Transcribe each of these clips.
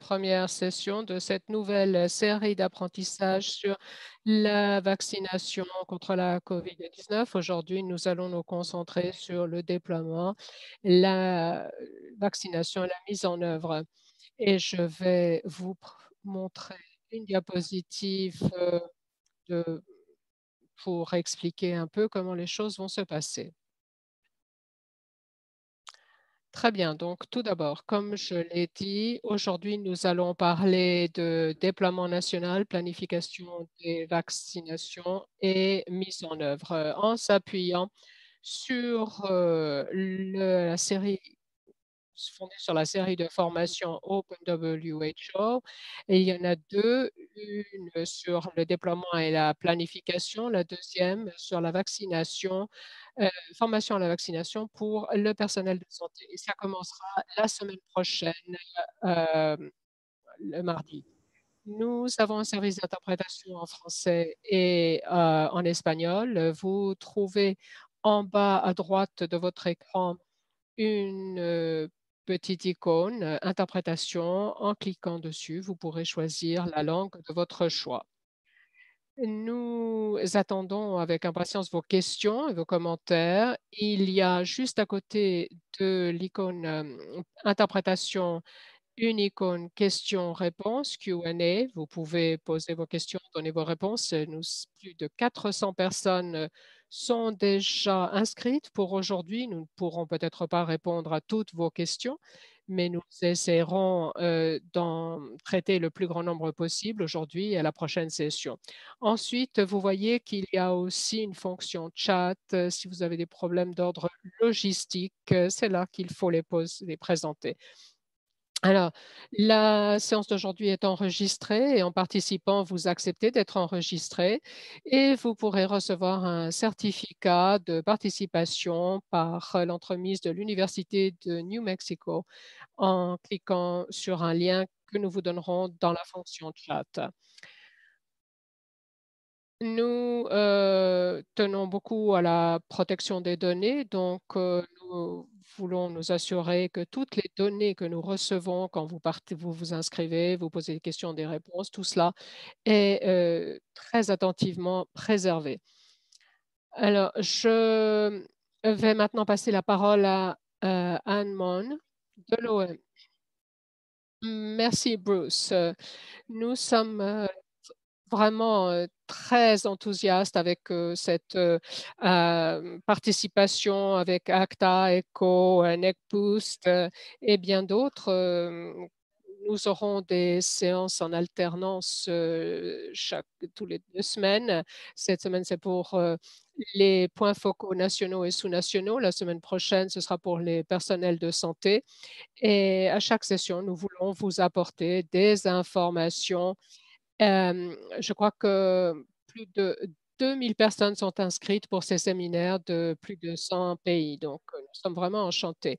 première session de cette nouvelle série d'apprentissage sur la vaccination contre la COVID-19. Aujourd'hui, nous allons nous concentrer sur le déploiement, la vaccination et la mise en œuvre. Et je vais vous montrer une diapositive de- pour expliquer un peu comment les choses vont se passer. Très bien. Donc, tout d'abord, comme je l'ai dit, aujourd'hui, nous allons parler de déploiement national, planification des vaccinations et mise en œuvre en s'appuyant sur la série fondée sur la série de formations OpenWHO. Et il y en a deux, une sur le déploiement et la planification, la deuxième sur la vaccination, formation à la vaccination pour le personnel de santé. Et ça commencera la semaine prochaine, euh, le mardi. Nous avons un service d'interprétation en français et en espagnol. Vous trouvez en bas à droite de votre écran une petite icône interprétation. En cliquant dessus, vous pourrez choisir la langue de votre choix. Nous attendons avec impatience vos questions et vos commentaires. Il y a juste à côté de l'icône interprétation une icône questions-réponses, Q&A. Vous pouvez poser vos questions, donner vos réponses. Plus de 400 personnes sont déjà inscrites pour aujourd'hui. Nous ne pourrons peut-être pas répondre à toutes vos questions, mais nous essaierons d'en traiter le plus grand nombre possible aujourd'hui et à la prochaine session. Ensuite, vous voyez qu'il y a aussi une fonction chat. Si vous avez des problèmes d'ordre logistique, c'est là qu'il faut les présenter. Alors, la séance d'aujourd'hui est enregistrée et en participant, vous acceptez d'être enregistré et vous pourrez recevoir un certificat de participation par l'entremise de l'Université de New Mexico en cliquant sur un lien que nous vous donnerons dans la fonction chat. Nous tenons beaucoup à la protection des données, donc nous voulons nous assurer que toutes les données que nous recevons quand vous partez, vous vous inscrivez, vous posez des questions, des réponses, tout cela est très attentivement préservé. Alors, je vais maintenant passer la parole à Anne Mon de l'OM. Merci Bruce. Nous sommes vraiment très enthousiaste avec cette participation avec ACTA, ECHO, NECBoost et bien d'autres. Nous aurons des séances en alternance tous les 2 semaines. Cette semaine, c'est pour les points focaux nationaux et sous-nationaux. La semaine prochaine, ce sera pour les personnels de santé. Et à chaque session, nous voulons vous apporter des informations. Je crois que plus de 2000 personnes sont inscrites pour ces séminaires de plus de 100 pays. Donc, nous sommes vraiment enchantés.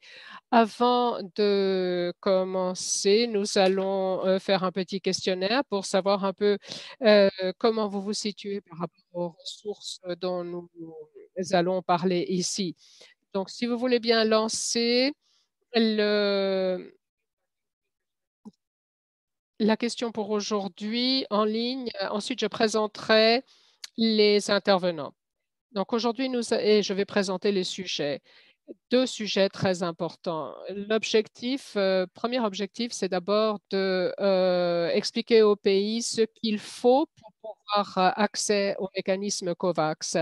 Avant de commencer, nous allons faire un petit questionnaire pour savoir un peu comment vous vous situez par rapport aux ressources dont nous allons parler ici. Donc, si vous voulez bien lancer la question pour aujourd'hui en ligne. Ensuite, je présenterai les intervenants. Donc aujourd'hui, et je vais présenter les sujets. 2 sujets très importants. Premier objectif, c'est d'abord de expliquer au pays ce qu'il faut pour pouvoir accès au mécanisme COVAX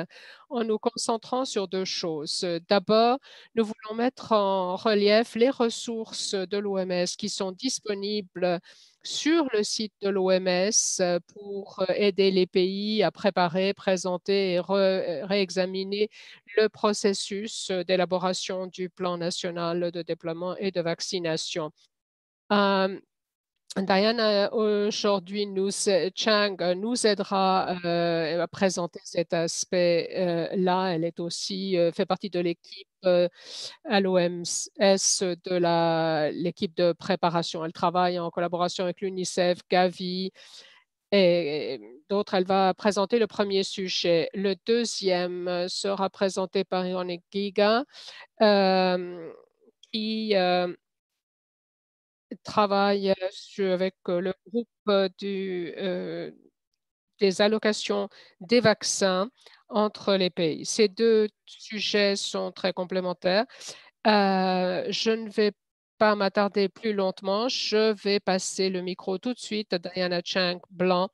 en nous concentrant sur 2 choses. D'abord, nous voulons mettre en relief les ressources de l'OMS qui sont disponibles sur le site de l'OMS pour aider les pays à préparer, présenter et réexaminer le processus d'élaboration du plan national de déploiement et de vaccination. Euh, Diana aujourd'hui Chang nous aidera à présenter cet aspect-là. Elle est aussi fait partie de l'équipe à l'OMS de l'équipe de préparation. Elle travaille en collaboration avec l'UNICEF, Gavi et d'autres. Elle va présenter le premier sujet. Le deuxième sera présenté par Yannick Giga, qui travaille avec le groupe des allocations des vaccins entre les pays. Ces 2 sujets sont très complémentaires. Je ne vais pas m'attarder plus longtemps. Je vais passer le micro tout de suite à Diana Chang Blanc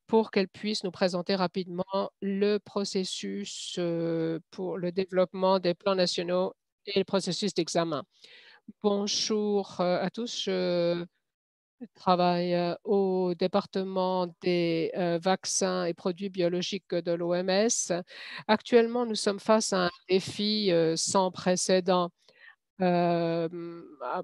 pour qu'elle puisse nous présenter rapidement le processus pour le développement des plans nationaux et le processus d'examen. Bonjour à tous. Je travaille au département des vaccins et produits biologiques de l'OMS. Actuellement, nous sommes face à un défi sans précédent euh, à-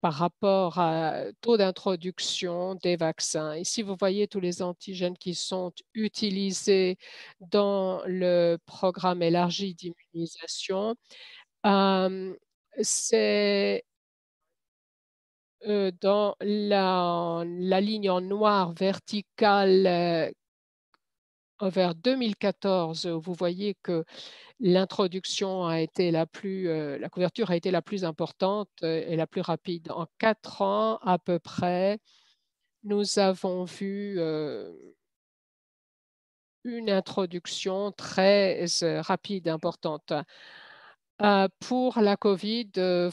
par rapport à taux d'introduction des vaccins. Ici, vous voyez tous les antigènes qui sont utilisés dans le programme élargi d'immunisation. Euh, c'est dans la ligne en noir verticale vers 2014, vous voyez que l'introduction a été la couverture a été la plus importante et la plus rapide. En 4 ans à peu près, nous avons vu une introduction très rapide, importante. Pour la COVID,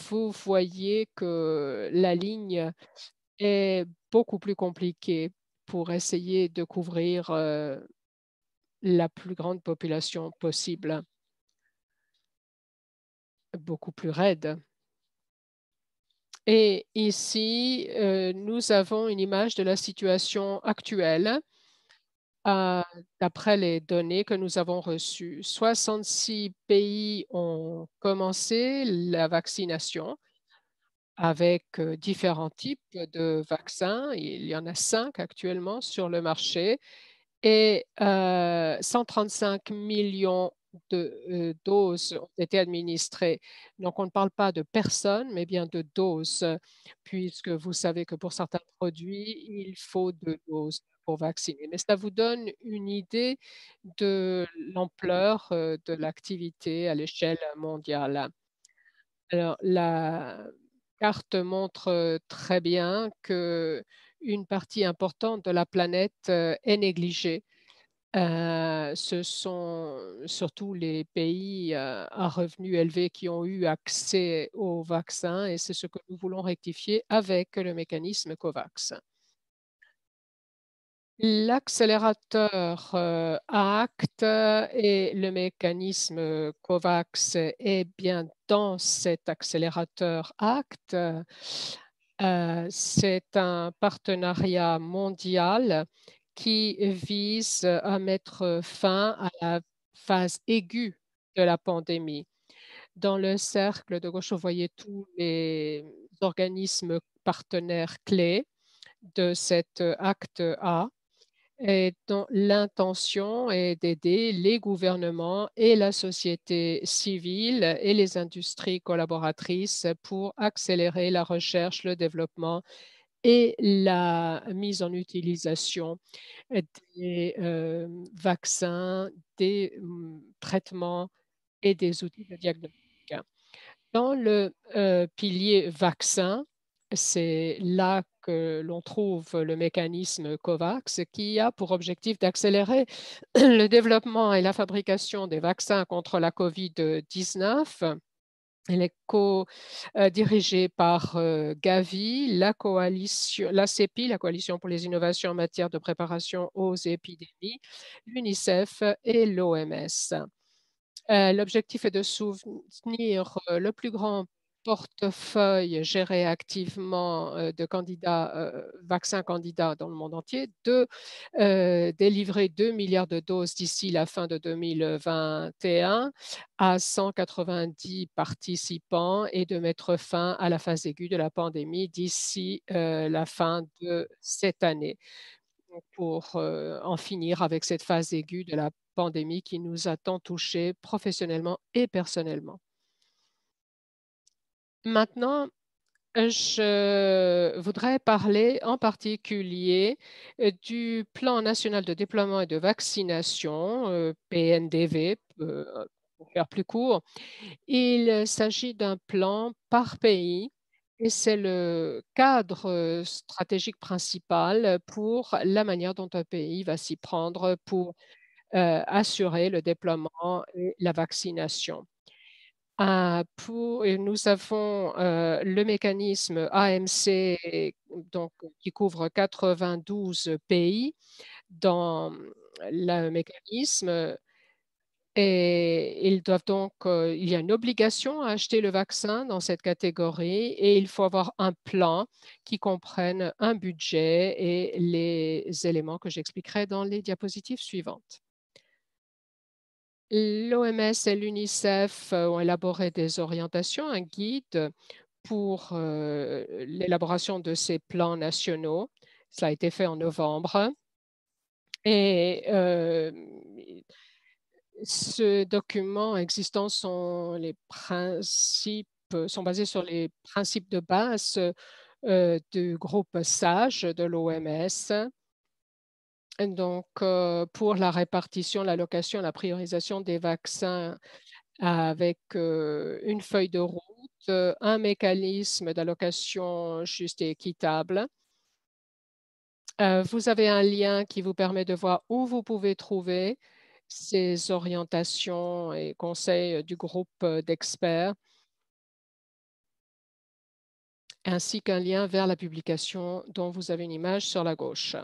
vous voyez que la ligne est beaucoup plus compliquée pour essayer de couvrir la plus grande population possible, beaucoup plus raide. Et ici, nous avons une image de la situation actuelle. Euh, D'après les données que nous avons reçues, 66 pays ont commencé la vaccination avec différents types de vaccins. Il y en a 5 actuellement sur le marché et 135 millions de doses ont été administrées. Donc, on ne parle pas de personnes, mais bien de doses, puisque vous savez que pour certains produits, il faut 2 doses pour vacciner. Mais ça vous donne une idée de l'ampleur de l'activité à l'échelle mondiale. Alors, la carte montre très bien que une partie importante de la planète est négligée. Ce sont surtout les pays à revenus élevés qui ont eu accès aux vaccins et c'est ce que nous voulons rectifier avec le mécanisme COVAX. L'accélérateur ACT et le mécanisme COVAX est bien dans cet accélérateur ACT. C'est un partenariat mondial qui vise à mettre fin à la phase aiguë de la pandémie. Dans le cercle de gauche, vous voyez tous les organismes partenaires clés de cet acte A et dont l'intention est d'aider les gouvernements et la société civile et les industries collaboratrices pour accélérer la recherche, le développement et la mise en utilisation des vaccins, des traitements et des outils de diagnostic. Dans le pilier vaccin, c'est là que l'on trouve le mécanisme COVAX qui a pour objectif d'accélérer le développement et la fabrication des vaccins contre la COVID-19. Elle est dirigée par Gavi, la coalition, la CEPI, la Coalition pour les innovations en matière de préparation aux épidémies, l'UNICEF et l'OMS. L'objectif est de soutenir le plus grand portefeuille géré activement de candidats, vaccins candidats dans le monde entier, de délivrer 2 milliards de doses d'ici la fin de 2021 à 190 participants et de mettre fin à la phase aiguë de la pandémie d'ici la fin de cette année pour en finir avec cette phase aiguë de la pandémie qui nous a tant touchés professionnellement et personnellement. Maintenant, je voudrais parler en particulier du Plan national de déploiement et de vaccination, PNDV, pour faire plus court. Il s'agit d'un plan par pays et c'est le cadre, stratégique principal pour la manière dont un pays va s'y prendre pour, assurer le déploiement et la vaccination. Pour et nous avons, le mécanisme AMC, donc qui couvre 92 pays dans le mécanisme, et ils doivent donc, il y a une obligation à acheter le vaccin dans cette catégorie et il faut avoir un plan qui comprenne un budget et les éléments que j'expliquerai dans les diapositives suivantes. L'OMS et l'UNICEF ont élaboré des orientations, un guide pour, l'élaboration de ces plans nationaux. Cela a été fait en novembre et ce document existant sont basés sur les principes de base, du groupe SAGE de l'OMS. Donc, pour la répartition, l'allocation, la priorisation des vaccins avec, une feuille de route, un mécanisme d'allocation juste et équitable. Vous avez un lien qui vous permet de voir où vous pouvez trouver ces orientations et conseils du groupe, d'experts, ainsi qu'un lien vers la publication dont vous avez une image sur la gauche.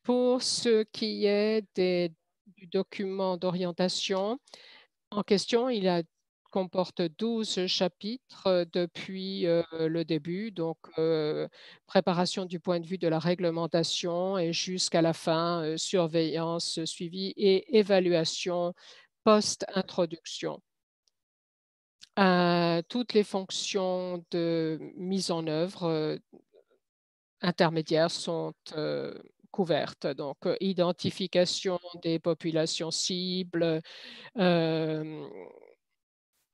Pour ce qui est du document d'orientation en question, comporte 12 chapitres depuis le début, donc préparation du point de vue de la réglementation et jusqu'à la fin, surveillance, suivi et évaluation post-introduction. Toutes les fonctions de mise en œuvre intermédiaires sont couvertes, donc identification des populations cibles, hem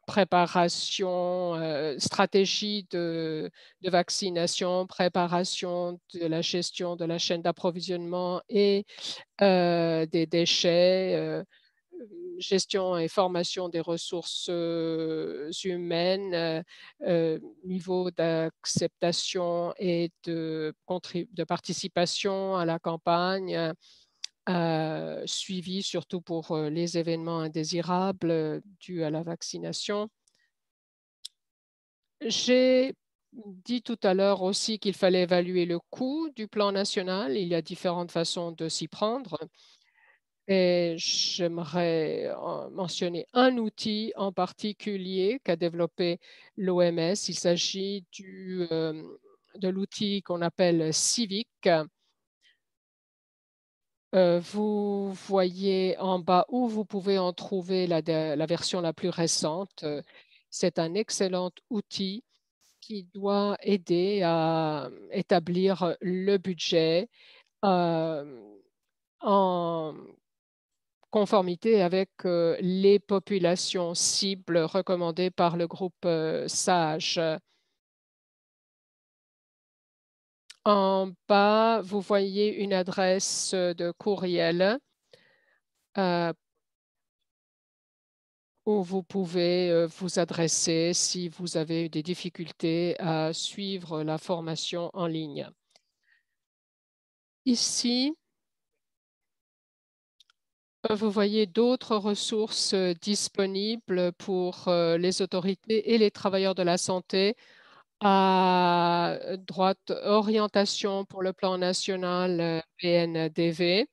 préparation, stratégie de vaccination, préparation de la gestion de la chaîne d'approvisionnement et des déchets, gestion et formation des ressources, humaines, niveau d'acceptation et de participation à la campagne. Suivi surtout pour, les événements indésirables, dus à la vaccination. J'ai dit tout à l'heure aussi qu'il fallait évaluer le coût du plan national. Il y a différentes façons de s'y prendre et j'aimerais mentionner un outil en particulier qu'a développé l'OMS. Il s'agit de l'outil qu'on appelle CIVIC. Vous voyez en bas où vous pouvez en trouver la version la plus récente. C'est un excellent outil qui doit aider à établir le budget, hem, en conformité avec, les populations cibles recommandées par le groupe, SAGE. En bas, vous voyez une adresse, de courriel, heu où vous pouvez, vous adresser si vous avez des difficultés à suivre la formation en ligne. Ici, vous voyez d'autres ressources, disponibles pour, les autorités et les travailleurs de la santé. À droite, orientation pour le plan national, PNDV.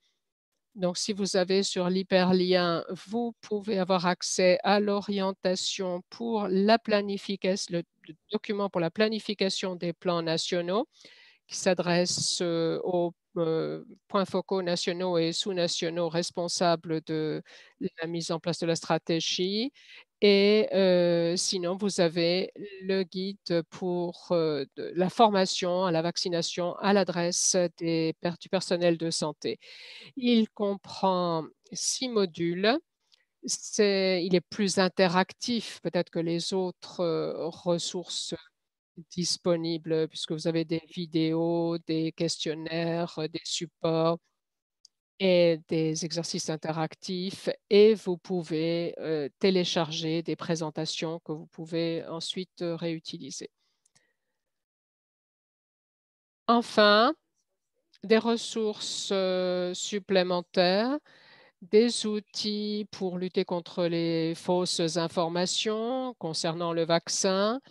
Donc, si vous avez sur l'hyperlien, vous pouvez avoir accès à l'orientation pour la planification, le document pour la planification des plans nationaux qui s'adresse aux points focaux nationaux et sous-nationaux responsables de la mise en place de la stratégie. Et sinon, vous avez le guide pour de la formation à la vaccination à l'adresse du personnel de santé. Il comprend 6 modules. Il est plus interactif peut-être que les autres, ressources disponibles puisque vous avez des vidéos, des questionnaires, des supports et des exercices interactifs et vous pouvez, télécharger des présentations que vous pouvez ensuite, réutiliser. Enfin, des ressources supplémentaires, des outils pour lutter contre les fausses informations concernant le vaccin,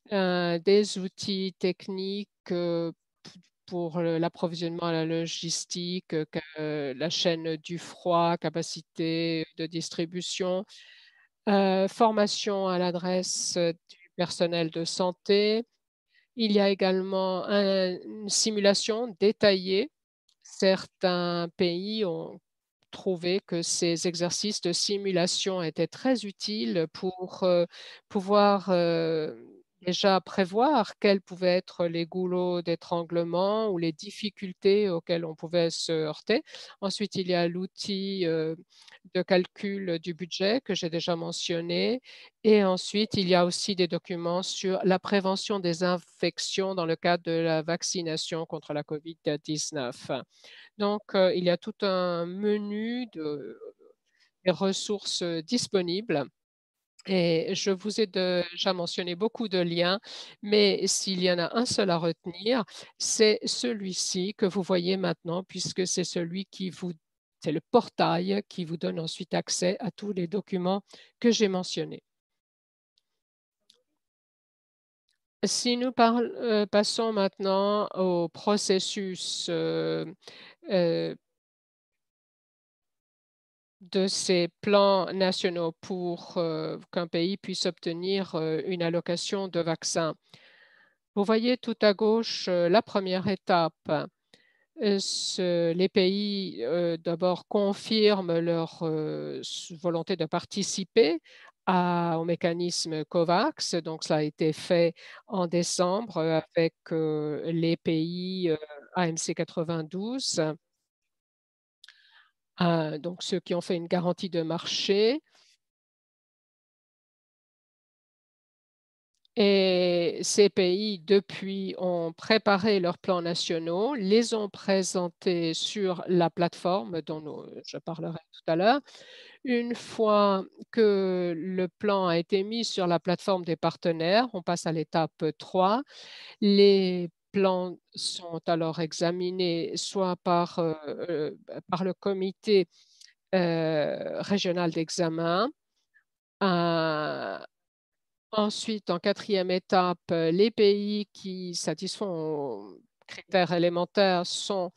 des outils techniques pour l'approvisionnement et la logistique, la chaîne du froid, capacité de distribution, formation à l'adresse du personnel de santé. Il y a également une simulation détaillée. Certains pays ont trouvé que ces exercices de simulation étaient très utiles pour, pouvoir, déjà prévoir quels pouvaient être les goulots d'étranglement ou les difficultés auxquelles on pouvait se heurter. Ensuite, il y a l'outil, de calcul du budget que j'ai déjà mentionné et ensuite il y a aussi des documents sur la prévention des infections dans le cadre de la vaccination contre la COVID-19. Donc, il y a tout un menu de des ressources, disponibles et je vous ai déjà mentionné beaucoup de liens, mais s'il y en a un seul à retenir, c'est celui-ci que vous voyez maintenant puisque c'est le portail qui vous donne ensuite accès à tous les documents que j'ai mentionnés. Si nous passons maintenant au processus, heu de ces plans nationaux pour, qu'un pays puisse obtenir, une allocation de vaccins. Vous voyez tout à gauche, la première étape, les pays, d'abord confirment leur, volonté de participer au mécanisme COVAX. Donc ça a été fait en décembre, avec, les pays, AMC 92. Donc ceux qui ont fait une garantie de marché et ces pays, depuis, ont préparé leurs plans nationaux, les ont présentés sur la plateforme dont je parlerai tout à l'heure. Une fois que le plan a été mis sur la plateforme des partenaires, on passe à l'étape 3. Les plans sont alors examinés soit par le comité, régional d'examen. Heu, Ensuite, en quatrième étape, les pays qui satisfont aux critères élémentaires sont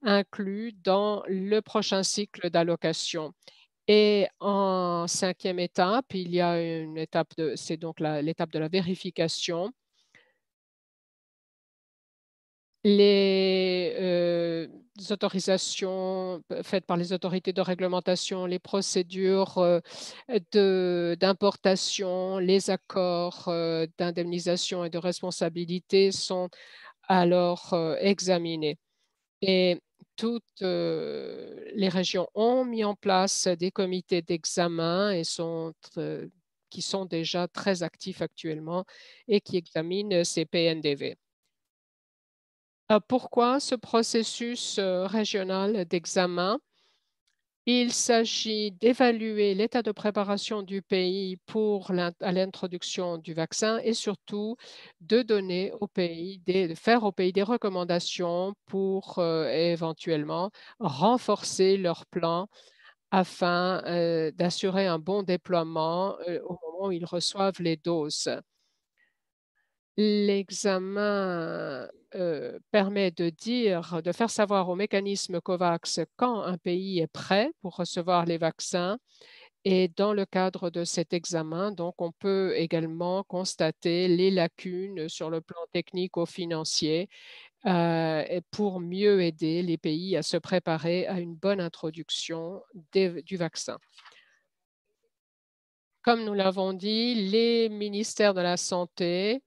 inclus dans le prochain cycle d'allocation et en cinquième étape, il y a une étape c'est donc l'étape de la vérification. Les autorisations faites par les autorités de réglementation, les procédures, d'importation, les accords, d'indemnisation et de responsabilité sont alors, examinés et toutes, les régions ont mis en place des comités d'examen qui sont déjà très actifs actuellement et qui examinent ces PNDV. Pourquoi ce processus, régional d'examen? Il s'agit d'évaluer l'état de préparation du pays pour à l'introduction du vaccin et surtout de faire au pays des recommandations pour, éventuellement renforcer leur plan afin, d'assurer un bon déploiement, au moment où ils reçoivent les doses. L'examen, permet de faire savoir au mécanisme COVAX quand un pays est prêt pour recevoir les vaccins et dans le cadre de cet examen, donc on peut également constater les lacunes sur le plan technico-financier, et pour mieux aider les pays à se préparer à une bonne introduction du vaccin. Comme nous l'avons dit, les ministères de la santé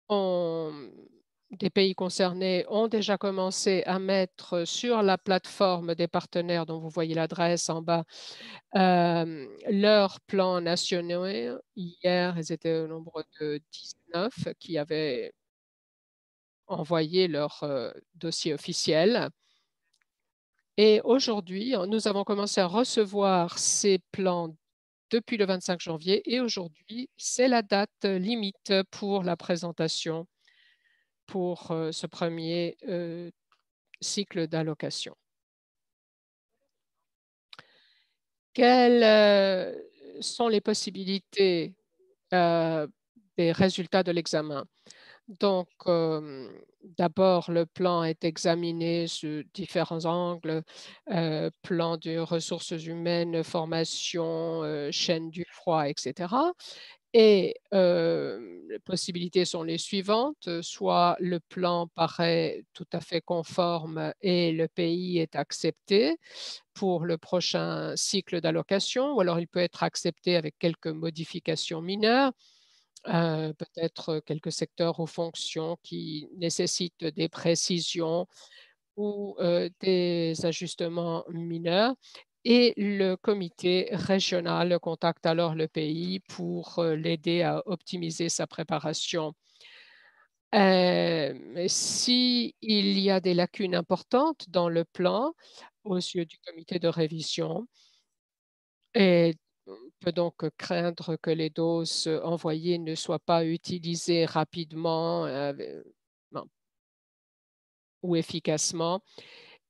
ont des pays concernés ont déjà commencé à mettre sur la plateforme des partenaires dont vous voyez l'adresse en bas, leurs plans nationaux. Hier, ils étaient au nombre de 19 qui avaient envoyé leur, dossier officiel et aujourd'hui, nous avons commencé à recevoir ces plans depuis le 25 janvier et aujourd'hui, c'est la date limite pour la présentation pour ce premier cycle d'allocation. Quelles sont les possibilités des résultats de l'examen? Donc, d'abord, le plan est examiné sous différents angles, plan de ressources humaines, formation, chaîne du froid, etc. Et les possibilités sont les suivantes, soit le plan paraît tout à fait conforme et le pays est accepté pour le prochain cycle d'allocation, ou alors il peut être accepté avec quelques modifications mineures, peut-être quelques secteurs ou fonctions qui nécessitent des précisions ou des ajustements mineurs. Et le comité régional contacte alors le pays pour l'aider à optimiser sa préparation. S'il y a des lacunes importantes dans le plan, aux yeux du comité de révision, et on peut donc craindre que les doses envoyées ne soient pas utilisées rapidement non, ou efficacement.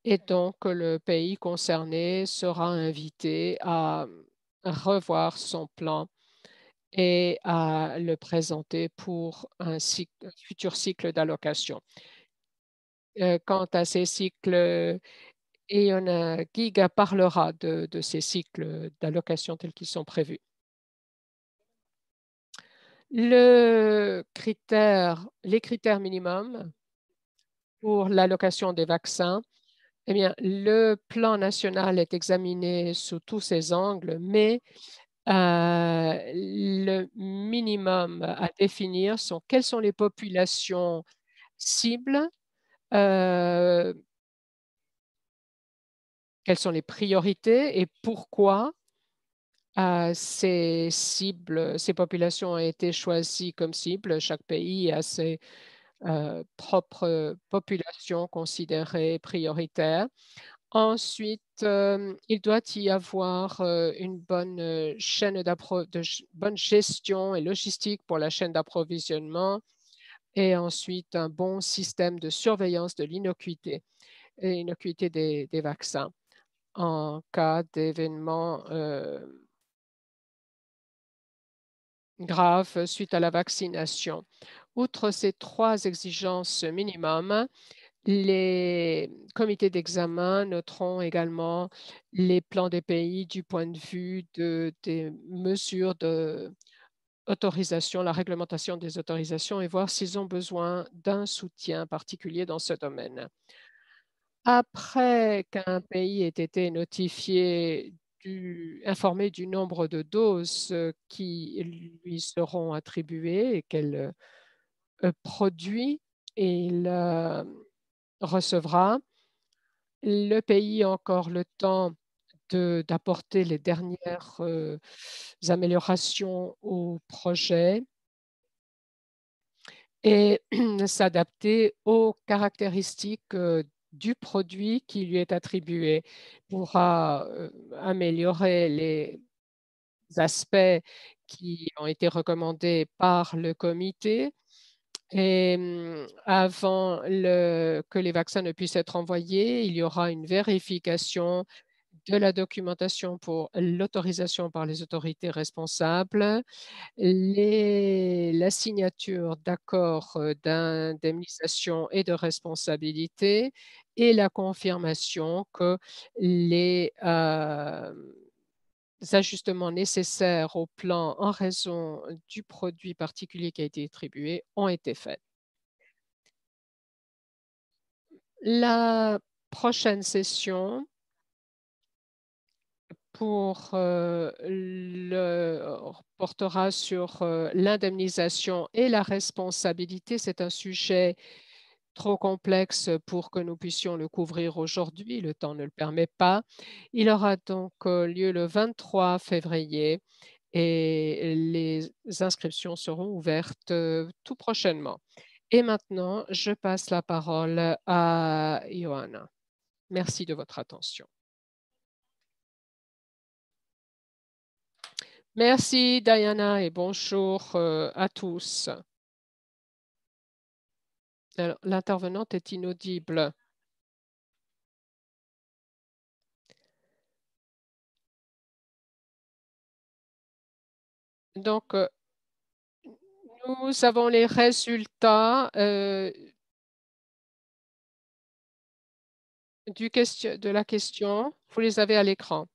Et donc, le pays concerné sera invité à revoir son plan et à le présenter pour un futur cycle d'allocation. Quant à ces cycles, Eona Giga parlera de ces cycles d'allocation tels qu'ils sont prévus. Les critères minimums pour l'allocation des vaccins, eh bien, le plan national est examiné sous tous ses angles, mais le minimum à définir sont quelles sont les populations cibles, euh, quelles sont les priorités et pourquoi ces populations ont été choisies comme cibles. Chaque pays a ses propres populations considérées prioritaires. Ensuite, il doit y avoir une bonne bonne gestion et logistique pour la chaîne d'approvisionnement et ensuite un bon système de surveillance de l'innocuité et innocuité des vaccins en cas d'événements graves suite à la vaccination. Outre ces trois exigences minimum, les comités d'examen noteront également les plans des pays du point de vue des mesures d'autorisation, la réglementation des autorisations et voir s'ils ont besoin d'un soutien particulier dans ce domaine. Après qu'un pays ait été informé du nombre de doses qui lui seront attribuées et quel produit il recevra, le pays a encore le temps d'apporter les dernières améliorations au projet et s'adapter aux caractéristiques du produit qui lui est attribué, pourra améliorer les aspects qui ont été recommandés par le comité. Et avant que les vaccins ne puissent être envoyés, il y aura une vérification de la documentation pour l'autorisation par les autorités responsables, la signature d'accords d'indemnisation et de responsabilité et la confirmation que les ajustements nécessaires au plan en raison du produit particulier qui a été attribué ont été faits. La prochaine session portera sur l'indemnisation et la responsabilité. C'est un sujet trop complexe pour que nous puissions le couvrir aujourd'hui. Le temps ne le permet pas. Il aura donc lieu le 23 février et les inscriptions seront ouvertes tout prochainement. Et maintenant, je passe la parole à Johanna. Merci de votre attention. Merci Diana et bonjour à tous. L'intervenante est inaudible. Donc, nous avons les résultats de la question. Vous les avez à l'écran.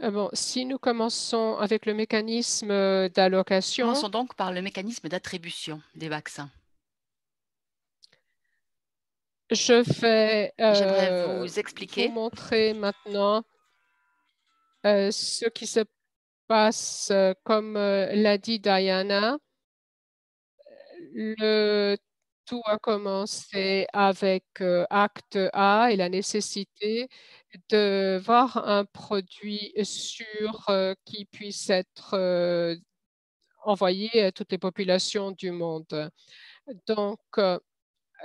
Bon, si nous commençons avec le mécanisme d'allocation, Commençons donc par le mécanisme d'attribution des vaccins. je vais J'aimerais vous vous expliquer montrer maintenant ce qui se passe, comme l'a dit Diana. Le tout a commencé avec acte A et la nécessité de voir un produit sûr qui puisse être envoyé à toutes les populations du monde. Donc,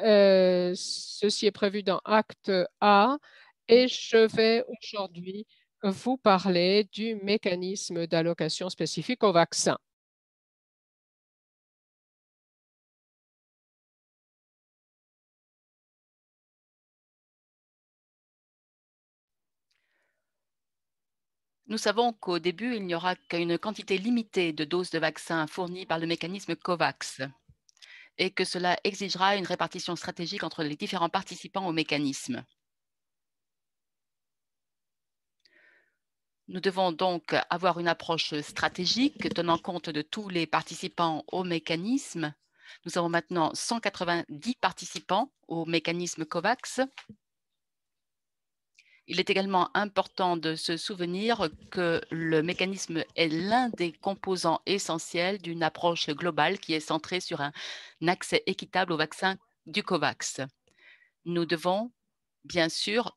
ceci est prévu dans acte A et je vais aujourd'hui vous parler du mécanisme d'allocation spécifique au vaccin. Nous savons qu'au début, il n'y aura qu'une quantité limitée de doses de vaccins fournies par le mécanisme COVAX et que cela exigera une répartition stratégique entre les différents participants au mécanisme. Nous devons donc avoir une approche stratégique tenant compte de tous les participants au mécanisme. Nous avons maintenant 190 participants au mécanisme COVAX. Il est également important de se souvenir que le mécanisme est l'un des composants essentiels d'une approche globale qui est centrée sur un accès équitable au vaccin du COVAX. Nous devons, bien sûr,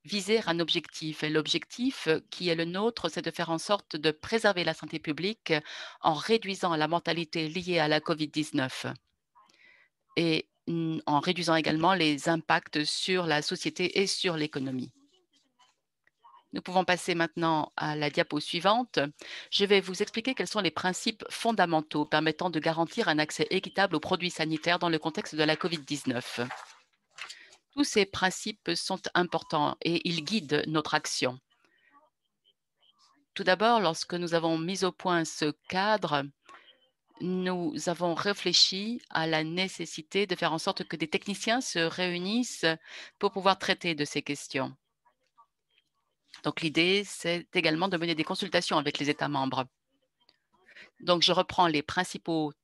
viser un objectif. Et l'objectif qui est le nôtre, c'est de faire en sorte de préserver la santé publique en réduisant la mortalité liée à la COVID-19 et en réduisant également les impacts sur la société et sur l'économie. Nous pouvons passer maintenant à la diapo suivante. Je vais vous expliquer quels sont les principes fondamentaux permettant de garantir un accès équitable aux produits sanitaires dans le contexte de la COVID-19. Tous ces principes sont importants et ils guident notre action. Tout d'abord, lorsque nous avons mis au point ce cadre, nous avons réfléchi à la nécessité de faire en sorte que des techniciens se réunissent pour pouvoir traiter de ces questions. Donc, l'idée, c'est également de mener des consultations avec les États membres. Donc, je reprends les principaux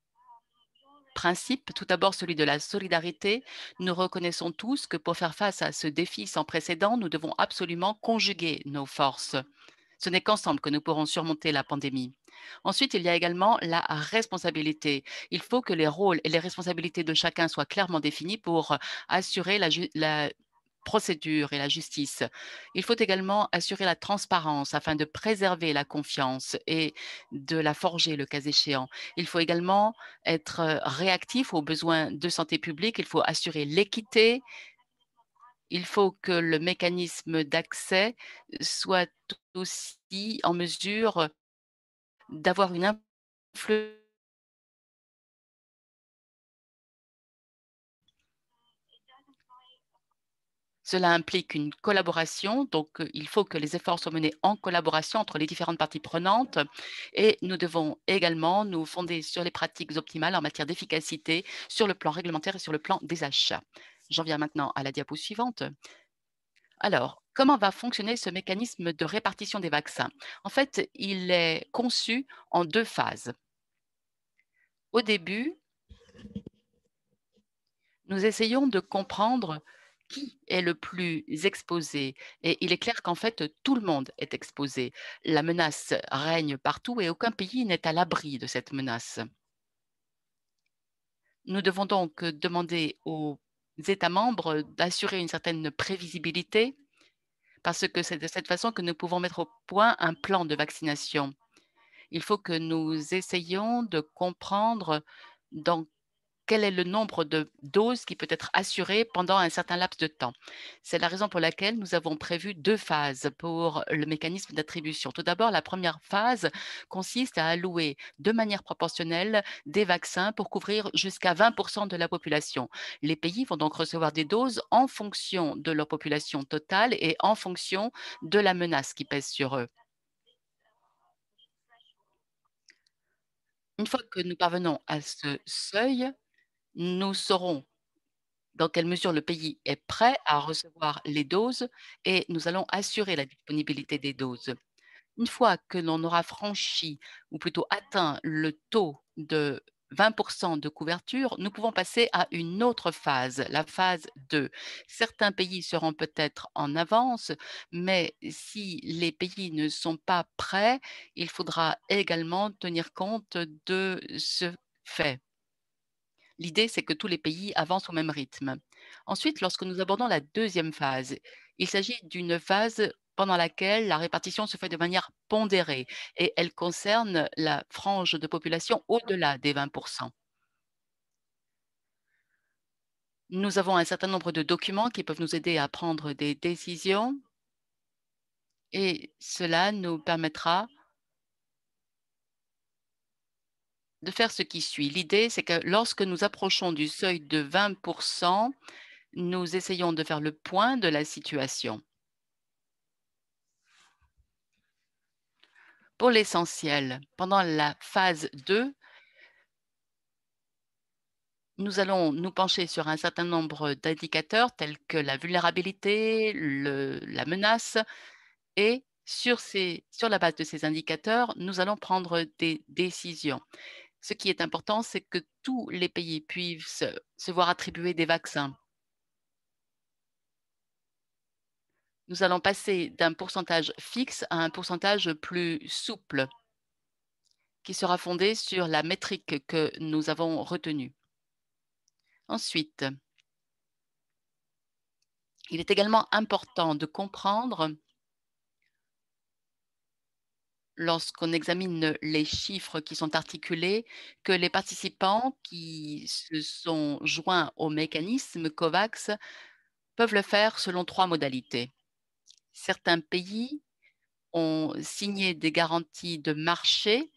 principes. Tout d'abord, celui de la solidarité. Nous reconnaissons tous que pour faire face à ce défi sans précédent, nous devons absolument conjuguer nos forces. Ce n'est qu'ensemble que nous pourrons surmonter la pandémie. Ensuite, il y a également la responsabilité. Il faut que les rôles et les responsabilités de chacun soient clairement définis pour assurer la procédure et la justice. Il faut également assurer la transparence afin de préserver la confiance et de la forger le cas échéant. Il faut également être réactif aux besoins de santé publique. Il faut assurer l'équité. Il faut que le mécanisme d'accès soit aussi en mesure d'avoir une influence. Cela implique une collaboration, donc il faut que les efforts soient menés en collaboration entre les différentes parties prenantes et nous devons également nous fonder sur les pratiques optimales en matière d'efficacité sur le plan réglementaire et sur le plan des achats. J'en viens maintenant à la diapo suivante. Alors, comment va fonctionner ce mécanisme de répartition des vaccins? En fait, il est conçu en deux phases. Au début, nous essayons de comprendre qui est le plus exposé? Et il est clair qu'en fait, tout le monde est exposé. La menace règne partout et aucun pays n'est à l'abri de cette menace. Nous devons donc demander aux États membres d'assurer une certaine prévisibilité parce que c'est de cette façon que nous pouvons mettre au point un plan de vaccination. Il faut que nous essayions de comprendre dans quel est le nombre de doses qui peut être assuré pendant un certain laps de temps. C'est la raison pour laquelle nous avons prévu 2 phases pour le mécanisme d'attribution. Tout d'abord, la première phase consiste à allouer de manière proportionnelle des vaccins pour couvrir jusqu'à 20 de la population. Les pays vont donc recevoir des doses en fonction de leur population totale et en fonction de la menace qui pèse sur eux. Une fois que nous parvenons à ce seuil, nous saurons dans quelle mesure le pays est prêt à recevoir les doses et nous allons assurer la disponibilité des doses. Une fois que l'on aura franchi ou plutôt atteint le taux de 20 de couverture, nous pouvons passer à une autre phase, la phase 2. Certains pays seront peut-être en avance, mais si les pays ne sont pas prêts, il faudra également tenir compte de ce fait. L'idée, c'est que tous les pays avancent au même rythme. Ensuite, lorsque nous abordons la deuxième phase, il s'agit d'une phase pendant laquelle la répartition se fait de manière pondérée et elle concerne la frange de population au-delà des 20. Nous avons un certain nombre de documents qui peuvent nous aider à prendre des décisions et cela nous permettra de faire ce qui suit. L'idée, c'est que lorsque nous approchons du seuil de 20, nous essayons de faire le point de la situation. Pour l'essentiel, pendant la phase 2, nous allons nous pencher sur un certain nombre d'indicateurs tels que la vulnérabilité, la menace et sur la base de ces indicateurs, nous allons prendre des décisions. Ce qui est important, c'est que tous les pays puissent se voir attribuer des vaccins. Nous allons passer d'un pourcentage fixe à un pourcentage plus souple qui sera fondé sur la métrique que nous avons retenue. Ensuite, il est également important de comprendre, lorsqu'on examine les chiffres qui sont articulés, que les participants qui se sont joints au mécanisme COVAX peuvent le faire selon 3 modalités. Certains pays ont signé des garanties de marché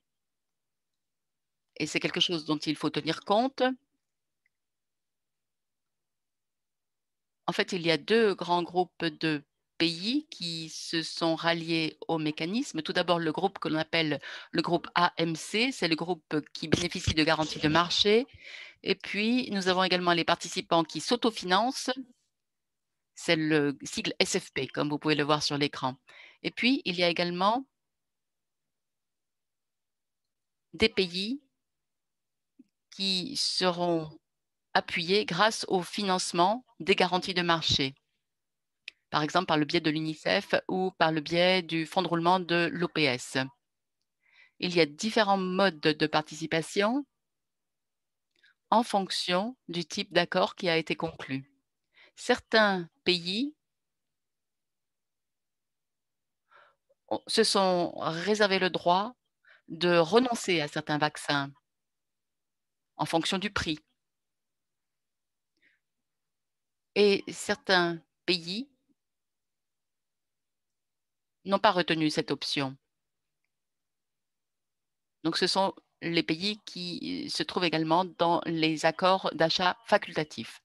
et c'est quelque chose dont il faut tenir compte. En fait, il y a 2 grands groupes de pays qui se sont ralliés au mécanisme. Tout d'abord, le groupe que l'on appelle le groupe AMC, c'est le groupe qui bénéficie de garanties de marché. Et puis, nous avons également les participants qui s'autofinancent, c'est le sigle SFP, comme vous pouvez le voir sur l'écran. Et puis, il y a également des pays qui seront appuyés grâce au financement des garanties de marché. Par exemple par le biais de l'UNICEF ou par le biais du fonds de roulement de l'OPS. Il y a différents modes de participation en fonction du type d'accord qui a été conclu. Certains pays se sont réservés le droit de renoncer à certains vaccins en fonction du prix. Et certains pays n'ont pas retenu cette option. Donc, ce sont les pays qui se trouvent également dans les accords d'achat facultatifs.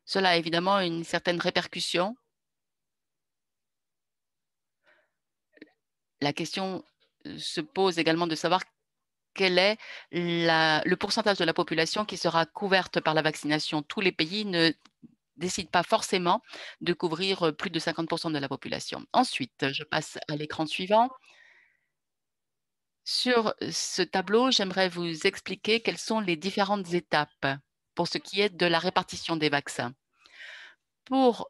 Cela a évidemment une certaine répercussion. La question se pose également de savoir quel est le pourcentage de la population qui sera couverte par la vaccination. Tous les pays ne décident pas forcément de couvrir plus de 50 de la population. Ensuite, je passe à l'écran suivant. Sur ce tableau, j'aimerais vous expliquer quelles sont les différentes étapes pour ce qui est de la répartition des vaccins. Pour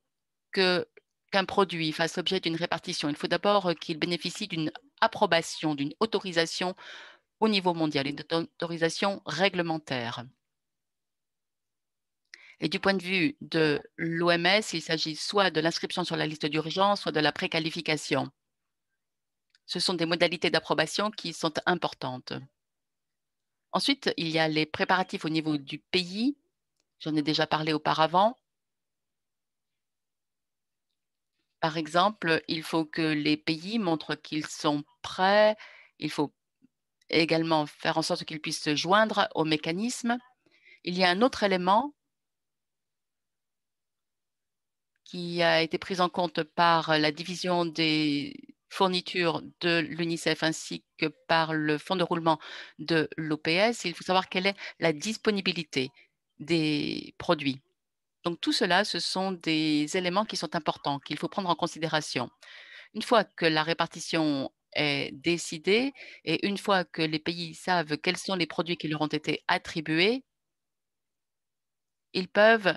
qu'un produit fasse l'objet d'une répartition, il faut d'abord qu'il bénéficie d'une approbation, d'une autorisation au niveau mondial, une autorisation réglementaire. Et du point de vue de l'OMS, il s'agit soit de l'inscription sur la liste d'urgence, soit de la préqualification. Ce sont des modalités d'approbation qui sont importantes. Ensuite, il y a les préparatifs au niveau du pays. J'en ai déjà parlé auparavant. Par exemple, il faut que les pays montrent qu'ils sont prêts. Il faut également faire en sorte qu'ils puissent se joindre au mécanisme. Il y a un autre élément qui a été pris en compte par la division des fournitures de l'UNICEF ainsi que par le fonds de roulement de l'OPS. Il faut savoir quelle est la disponibilité des produits. Donc tout cela, ce sont des éléments qui sont importants, qu'il faut prendre en considération. Une fois que la répartition est décidée et une fois que les pays savent quels sont les produits qui leur ont été attribués, ils peuvent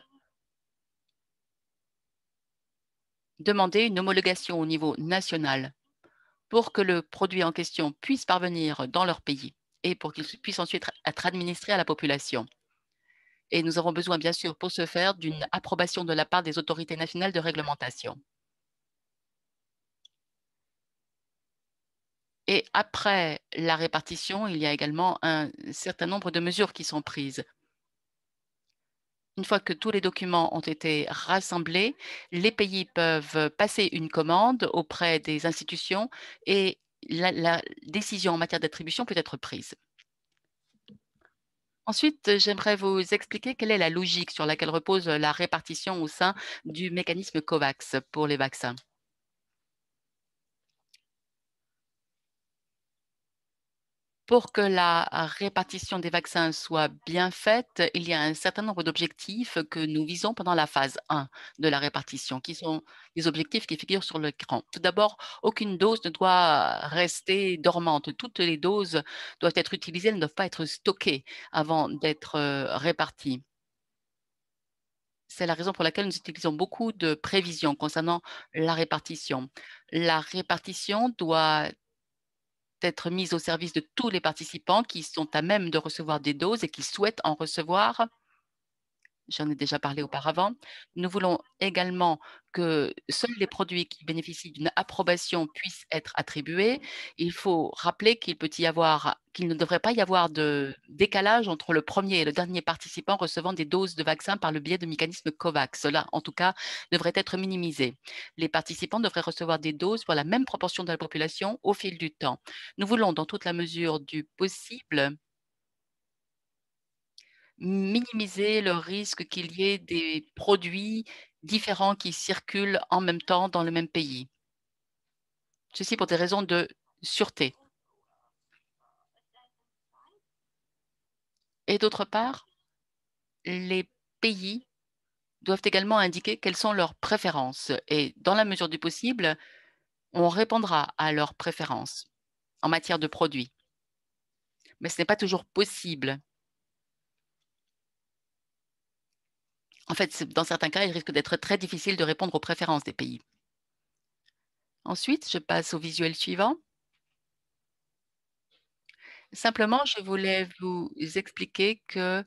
demander une homologation au niveau national pour que le produit en question puisse parvenir dans leur pays et pour qu'il puisse ensuite être administré à la population. Et nous avons besoin, bien sûr, pour ce faire, d'une approbation de la part des autorités nationales de réglementation. Et après la répartition, il y a également un certain nombre de mesures qui sont prises. Une fois que tous les documents ont été rassemblés, les pays peuvent passer une commande auprès des institutions et la décision en matière d'attribution peut être prise. Ensuite, j'aimerais vous expliquer quelle est la logique sur laquelle repose la répartition au sein du mécanisme COVAX pour les vaccins. Pour que la répartition des vaccins soit bien faite, il y a un certain nombre d'objectifs que nous visons pendant la phase 1 de la répartition, qui sont les objectifs qui figurent sur l'écran. Tout d'abord, aucune dose ne doit rester dormante. Toutes les doses doivent être utilisées, elles ne doivent pas être stockées avant d'être réparties. C'est la raison pour laquelle nous utilisons beaucoup de prévisions concernant la répartition. La répartition doit être mise au service de tous les participants qui sont à même de recevoir des doses et qui souhaitent en recevoir. J'en ai déjà parlé auparavant. Nous voulons également que seuls les produits qui bénéficient d'une approbation puissent être attribués. Il faut rappeler qu'il ne devrait pas y avoir de décalage entre le premier et le dernier participant recevant des doses de vaccin par le biais de mécanisme COVAX. Cela, en tout cas, devrait être minimisé. Les participants devraient recevoir des doses pour la même proportion de la population au fil du temps. Nous voulons, dans toute la mesure du possible, minimiser le risque qu'il y ait des produits différents qui circulent en même temps dans le même pays. Ceci pour des raisons de sûreté. Et d'autre part, les pays doivent également indiquer quelles sont leurs préférences. Et dans la mesure du possible, on répondra à leurs préférences en matière de produits. Mais ce n'est pas toujours possible. En fait, dans certains cas, il risque d'être très difficile de répondre aux préférences des pays. Ensuite, je passe au visuel suivant. Simplement, je voulais vous expliquer que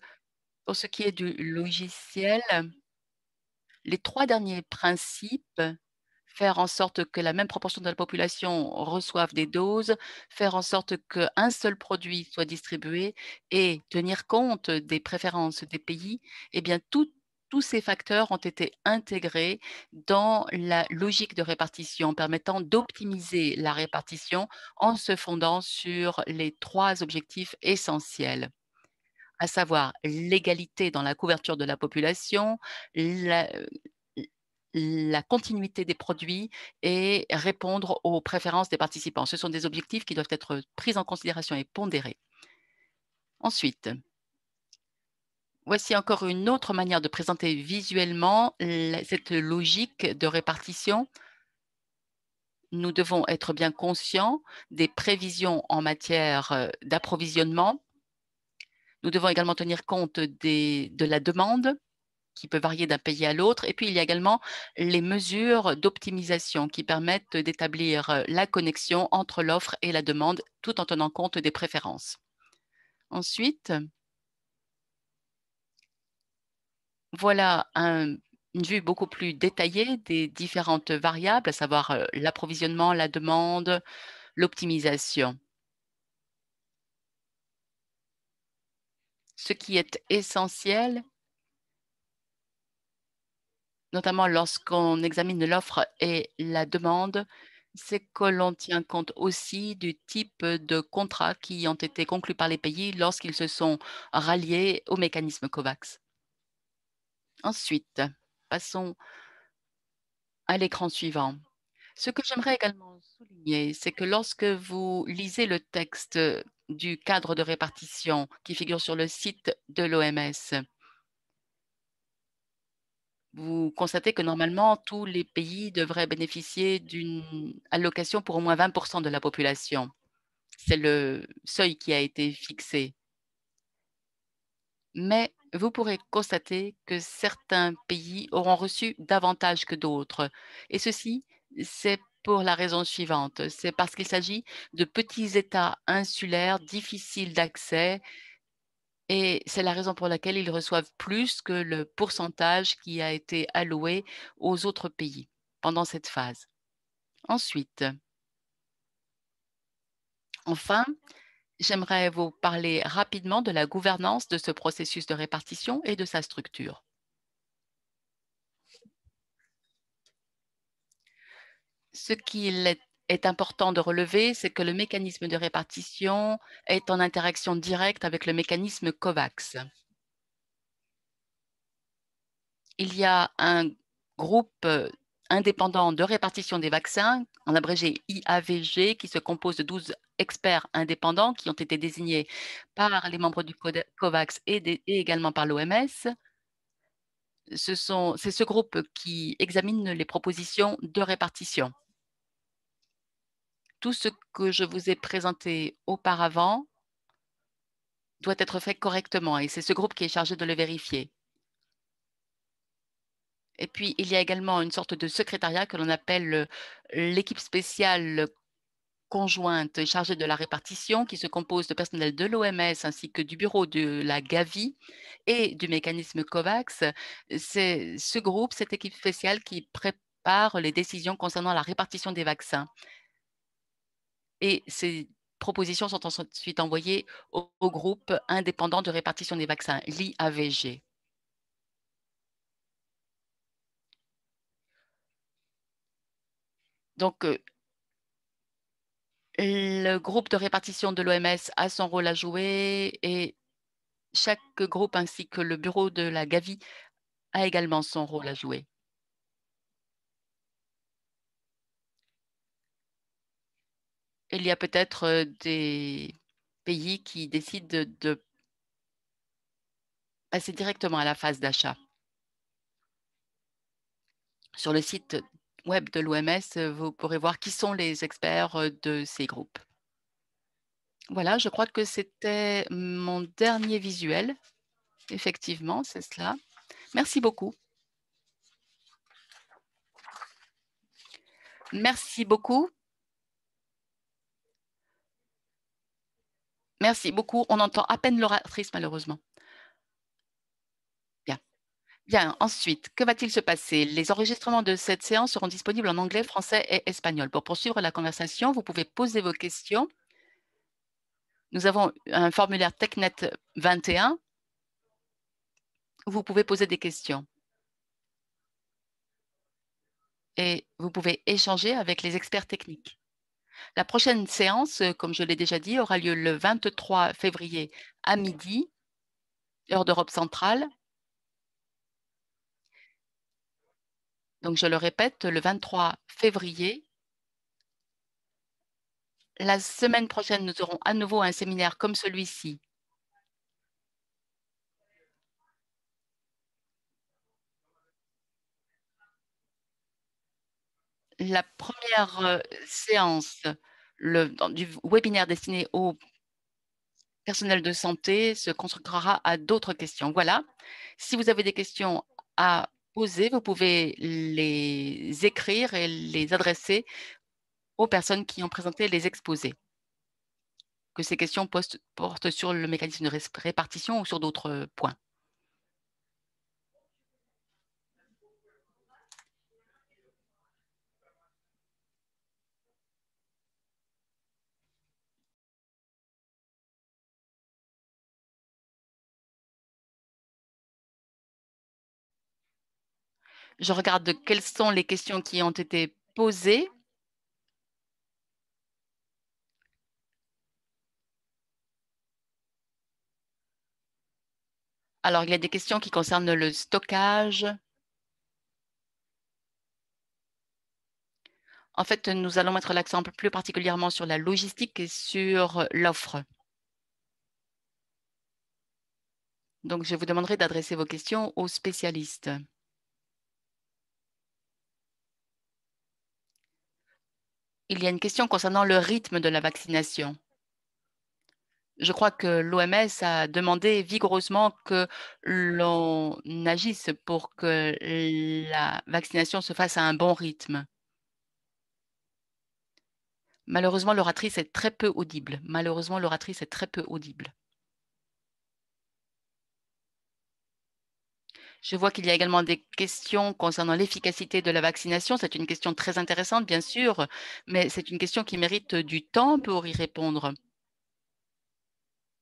pour ce qui est du logiciel, les 3 derniers principes, faire en sorte que la même proportion de la population reçoive des doses, faire en sorte qu'un seul produit soit distribué et tenir compte des préférences des pays, eh bien, tous ces facteurs ont été intégrés dans la logique de répartition, permettant d'optimiser la répartition en se fondant sur les 3 objectifs essentiels, à savoir l'égalité dans la couverture de la population, la la continuité des produits et répondre aux préférences des participants. Ce sont des objectifs qui doivent être pris en considération et pondérés. Ensuite, voici encore une autre manière de présenter visuellement cette logique de répartition. Nous devons être bien conscients des prévisions en matière d'approvisionnement. Nous devons également tenir compte de la demande qui peut varier d'un pays à l'autre. Et puis, il y a également les mesures d'optimisation qui permettent d'établir la connexion entre l'offre et la demande tout en tenant compte des préférences. Ensuite, voilà une vue beaucoup plus détaillée des différentes variables, à savoir l'approvisionnement, la demande, l'optimisation. Ce qui est essentiel, notamment lorsqu'on examine l'offre et la demande, c'est que l'on tient compte aussi du type de contrats qui ont été conclus par les pays lorsqu'ils se sont ralliés au mécanisme COVAX. Ensuite, passons à l'écran suivant. Ce que j'aimerais également souligner, c'est que lorsque vous lisez le texte du cadre de répartition qui figure sur le site de l'OMS, vous constatez que normalement, tous les pays devraient bénéficier d'une allocation pour au moins 20 de la population. C'est le seuil qui a été fixé. Mais vous pourrez constater que certains pays auront reçu davantage que d'autres. Et ceci, c'est pour la raison suivante. C'est parce qu'il s'agit de petits États insulaires difficiles d'accès et c'est la raison pour laquelle ils reçoivent plus que le pourcentage qui a été alloué aux autres pays pendant cette phase. Ensuite, enfin, j'aimerais vous parler rapidement de la gouvernance de ce processus de répartition et de sa structure. Ce qu'il est important de relever, c'est que le mécanisme de répartition est en interaction directe avec le mécanisme COVAX. Il y a un groupe indépendant de répartition des vaccins, en abrégé IAVG, qui se compose de 12 experts indépendants qui ont été désignés par les membres du COVAX et également par l'OMS. C'est ce groupe qui examine les propositions de répartition. Tout ce que je vous ai présenté auparavant doit être fait correctement et c'est ce groupe qui est chargé de le vérifier. Et puis, il y a également une sorte de secrétariat que l'on appelle l'équipe spéciale conjointe chargée de la répartition qui se compose de personnel de l'OMS ainsi que du bureau de la Gavi et du mécanisme COVAX. C'est ce groupe, cette équipe spéciale qui prépare les décisions concernant la répartition des vaccins. Et ces propositions sont ensuite envoyées au groupe indépendant de répartition des vaccins, l'IAVG. Donc, le groupe de répartition de l'OMS a son rôle à jouer et chaque groupe ainsi que le bureau de la Gavi a également son rôle à jouer. Il y a peut-être des pays qui décident de passer directement à la phase d'achat. Sur le site web de l'OMS, vous pourrez voir qui sont les experts de ces groupes. Voilà, je crois que c'était mon dernier visuel. Effectivement, c'est cela. Merci beaucoup. Merci beaucoup. Merci beaucoup. On entend à peine l'oratrice, malheureusement. Bien. Bien. Ensuite, que va-t-il se passer? Les enregistrements de cette séance seront disponibles en anglais, français et espagnol. Pour poursuivre la conversation, vous pouvez poser vos questions. Nous avons un formulaire TechNet 21 où vous pouvez poser des questions. Et vous pouvez échanger avec les experts techniques. La prochaine séance, comme je l'ai déjà dit, aura lieu le 23 février à midi, heure d'Europe centrale. Donc, je le répète, le 23 février. La semaine prochaine, nous aurons à nouveau un séminaire comme celui-ci. La première séance du webinaire destiné aux personnel de santé se consacrera à d'autres questions. Voilà. Si vous avez des questions à poser, vous pouvez les écrire et les adresser aux personnes qui ont présenté les exposés. Que ces questions portent sur le mécanisme de répartition ou sur d'autres points. Je regarde quelles sont les questions qui ont été posées. Alors, il y a des questions qui concernent le stockage. En fait, nous allons mettre l'accent plus particulièrement sur la logistique et sur l'offre. Donc, je vous demanderai d'adresser vos questions aux spécialistes. Il y a une question concernant le rythme de la vaccination. Je crois que l'OMS a demandé vigoureusement que l'on agisse pour que la vaccination se fasse à un bon rythme. Malheureusement, l'oratrice est très peu audible. Malheureusement, l'oratrice est très peu audible. Je vois qu'il y a également des questions concernant l'efficacité de la vaccination. C'est une question très intéressante, bien sûr, mais c'est une question qui mérite du temps pour y répondre.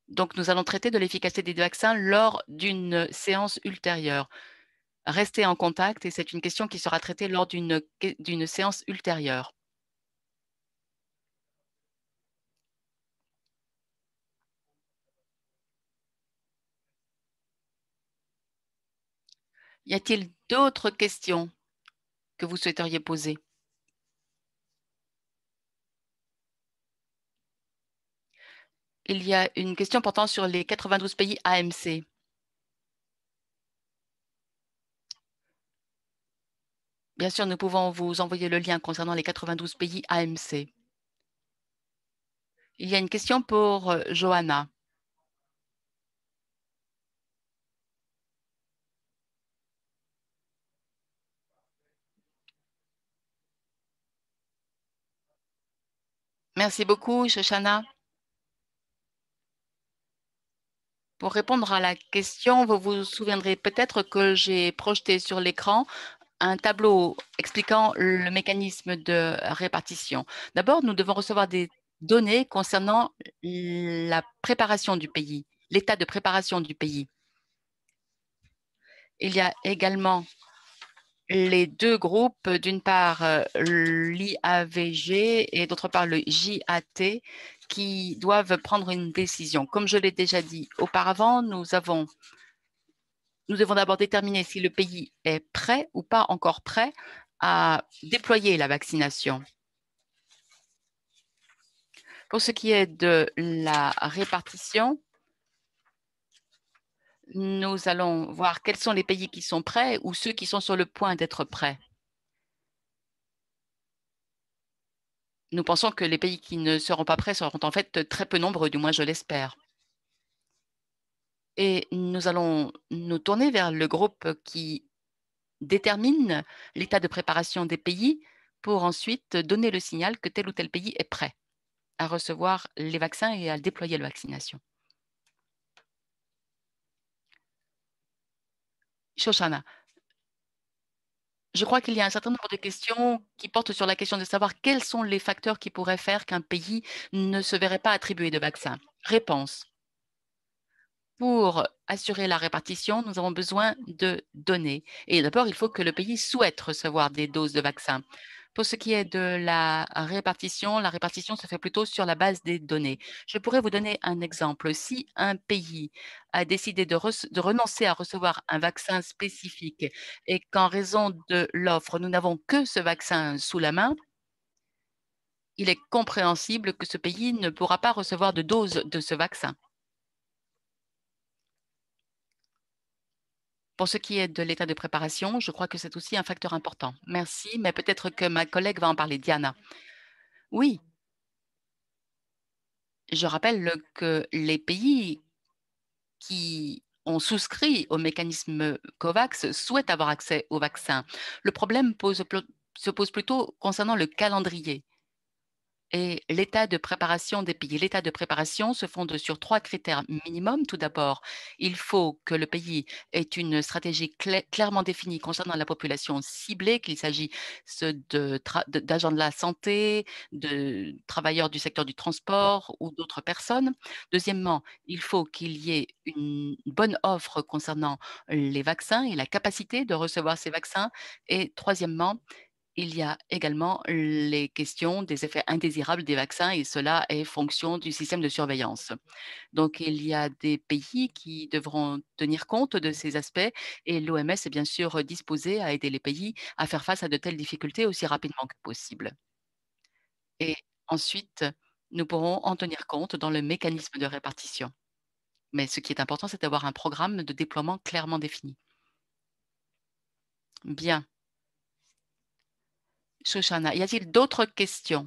Donc, nous allons traiter de l'efficacité des vaccins lors d'une séance ultérieure. Restez en contact et c'est une question qui sera traitée lors d'une séance ultérieure. Y a-t-il d'autres questions que vous souhaiteriez poser? Il y a une question portant sur les 92 pays AMC. Bien sûr, nous pouvons vous envoyer le lien concernant les 92 pays AMC. Il y a une question pour Johanna. Merci beaucoup, Shoshana. Pour répondre à la question, vous vous souviendrez peut-être que j'ai projeté sur l'écran un tableau expliquant le mécanisme de répartition. D'abord, nous devons recevoir des données concernant la préparation du pays, l'état de préparation du pays. Il y a également les deux groupes, d'une part l'IAVG et d'autre part le JAT, qui doivent prendre une décision. Comme je l'ai déjà dit auparavant, nous devons d'abord déterminer si le pays est prêt ou pas encore prêt à déployer la vaccination. Pour ce qui est de la répartition, nous allons voir quels sont les pays qui sont prêts ou ceux qui sont sur le point d'être prêts. Nous pensons que les pays qui ne seront pas prêts seront en fait très peu nombreux, du moins je l'espère. Et nous allons nous tourner vers le groupe qui détermine l'état de préparation des pays pour ensuite donner le signal que tel ou tel pays est prêt à recevoir les vaccins et à déployer la vaccination. Shoshana, je crois qu'il y a un certain nombre de questions qui portent sur la question de savoir quels sont les facteurs qui pourraient faire qu'un pays ne se verrait pas attribuer de vaccin. Réponse. Pour assurer la répartition, nous avons besoin de données. Et d'abord, il faut que le pays souhaite recevoir des doses de vaccins. Pour ce qui est de la répartition se fait plutôt sur la base des données. Je pourrais vous donner un exemple. Si un pays a décidé de renoncer à recevoir un vaccin spécifique et qu'en raison de l'offre, nous n'avons que ce vaccin sous la main, il est compréhensible que ce pays ne pourra pas recevoir de dose de ce vaccin. Pour ce qui est de l'état de préparation, je crois que c'est aussi un facteur important. Merci, mais peut-être que ma collègue va en parler. Diana. Oui, je rappelle que les pays qui ont souscrit au mécanisme COVAX souhaitent avoir accès au vaccin. Le problème se pose plutôt concernant le calendrier et l'état de préparation des pays. L'état de préparation se fonde sur 3 critères minimum. Tout d'abord, il faut que le pays ait une stratégie clairement définie concernant la population ciblée, qu'il s'agisse d'agents de la santé, de travailleurs du secteur du transport ou d'autres personnes. Deuxièmement, il faut qu'il y ait une bonne offre concernant les vaccins et la capacité de recevoir ces vaccins. Et troisièmement, il y a également les questions des effets indésirables des vaccins et cela est fonction du système de surveillance. Donc, il y a des pays qui devront tenir compte de ces aspects et l'OMS est bien sûr disposée à aider les pays à faire face à de telles difficultés aussi rapidement que possible. Et ensuite, nous pourrons en tenir compte dans le mécanisme de répartition. Mais ce qui est important, c'est d'avoir un programme de déploiement clairement défini. Bien. Shoshana, y a-t-il d'autres questions?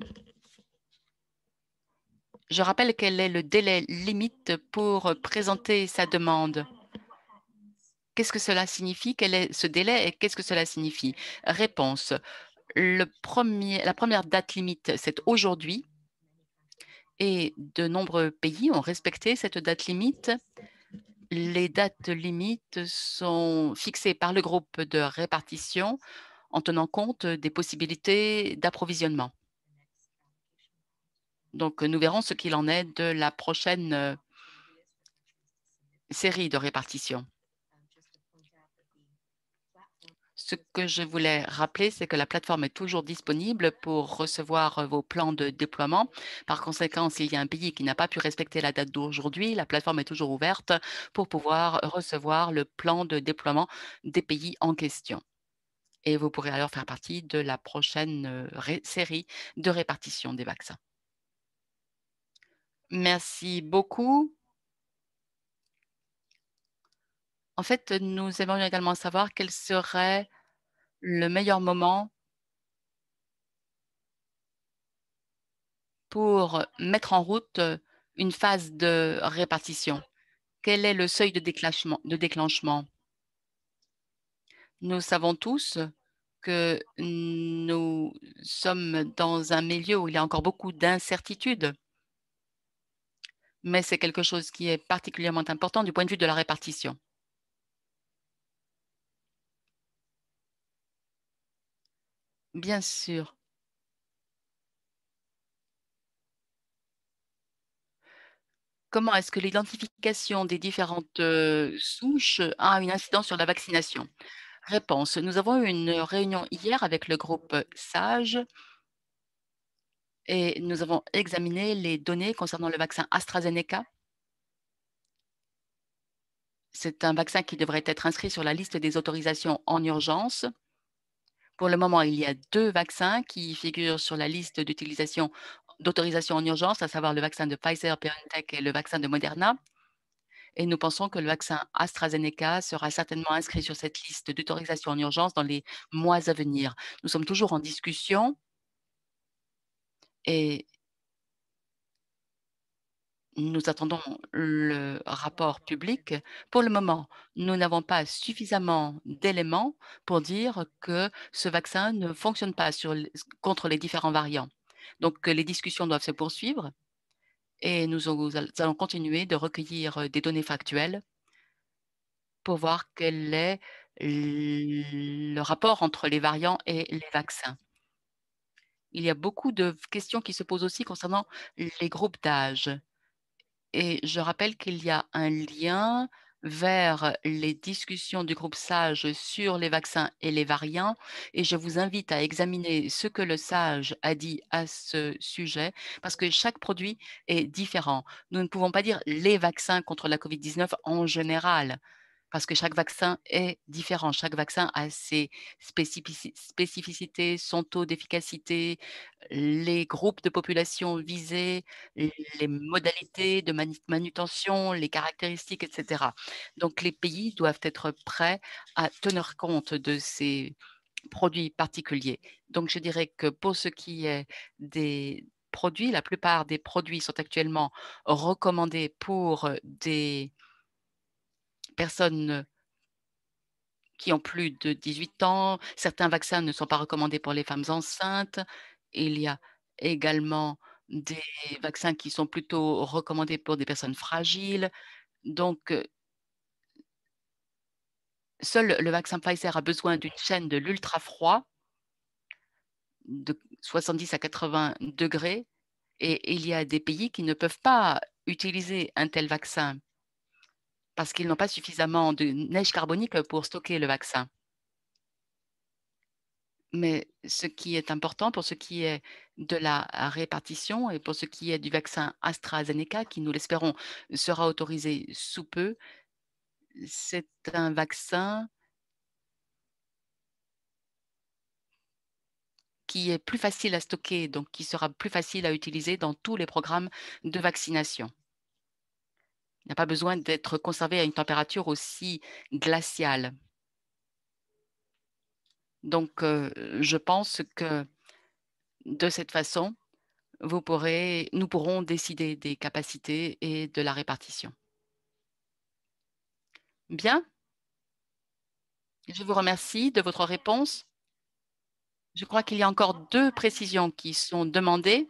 Je rappelle quel est le délai limite pour présenter sa demande. Qu'est-ce que cela signifie? Quel est ce délai et qu'est-ce que cela signifie? Réponse. La première date limite, c'est aujourd'hui et de nombreux pays ont respecté cette date limite. Les dates limites sont fixées par le groupe de répartition en tenant compte des possibilités d'approvisionnement. Donc, nous verrons ce qu'il en est de la prochaine série de répartition. Ce que je voulais rappeler, c'est que la plateforme est toujours disponible pour recevoir vos plans de déploiement. Par conséquent, s'il y a un pays qui n'a pas pu respecter la date d'aujourd'hui, la plateforme est toujours ouverte pour pouvoir recevoir le plan de déploiement des pays en question. Et vous pourrez alors faire partie de la prochaine série de répartition des vaccins. Merci beaucoup. En fait, nous aimerions également savoir quel serait le meilleur moment pour mettre en route une phase de répartition. Quel est le seuil de déclenchement? Nous savons tous que nous sommes dans un milieu où il y a encore beaucoup d'incertitudes, mais c'est quelque chose qui est particulièrement important du point de vue de la répartition. Bien sûr. Comment est-ce que l'identification des différentes souches a une incidence sur la vaccination? Réponse. Nous avons eu une réunion hier avec le groupe SAGE et nous avons examiné les données concernant le vaccin AstraZeneca. C'est un vaccin qui devrait être inscrit sur la liste des autorisations en urgence. Pour le moment, il y a 2 vaccins qui figurent sur la liste d'autorisation en urgence, à savoir le vaccin de Pfizer-BioNTech et le vaccin de Moderna. Et nous pensons que le vaccin AstraZeneca sera certainement inscrit sur cette liste d'autorisation en urgence dans les mois à venir. Nous sommes toujours en discussion et nous attendons le rapport public. Pour le moment, nous n'avons pas suffisamment d'éléments pour dire que ce vaccin ne fonctionne pas contre les différents variants. Donc, les discussions doivent se poursuivre et nous allons continuer de recueillir des données factuelles pour voir quel est le rapport entre les variants et les vaccins. Il y a beaucoup de questions qui se posent aussi concernant les groupes d'âge. Et je rappelle qu'il y a un lien vers les discussions du groupe SAGE sur les vaccins et les variants et je vous invite à examiner ce que le SAGE a dit à ce sujet parce que chaque produit est différent. Nous ne pouvons pas dire les vaccins contre la COVID-19 en général parce que chaque vaccin est différent. Chaque vaccin a ses spécificités, son taux d'efficacité, les groupes de population visés, les modalités de manutention, les caractéristiques, etc. Donc, les pays doivent être prêts à tenir compte de ces produits particuliers. Donc, je dirais que pour ce qui est des produits, la plupart des produits sont actuellement recommandés pour des personnes qui ont plus de 18 ans. Certains vaccins ne sont pas recommandés pour les femmes enceintes. Il y a également des vaccins qui sont plutôt recommandés pour des personnes fragiles. Donc, seul le vaccin Pfizer a besoin d'une chaîne de l'ultrafroid de 70 à 80 degrés et il y a des pays qui ne peuvent pas utiliser un tel vaccin parce qu'ils n'ont pas suffisamment de neige carbonique pour stocker le vaccin. Mais ce qui est important pour ce qui est de la répartition et pour ce qui est du vaccin AstraZeneca, qui, nous l'espérons, sera autorisé sous peu, c'est un vaccin qui est plus facile à stocker, donc qui sera plus facile à utiliser dans tous les programmes de vaccination. Il n'y a pas besoin d'être conservé à une température aussi glaciale. Donc, je pense que de cette façon, nous pourrons décider des capacités et de la répartition. Bien, je vous remercie de votre réponse. Je crois qu'il y a encore 2 précisions qui sont demandées.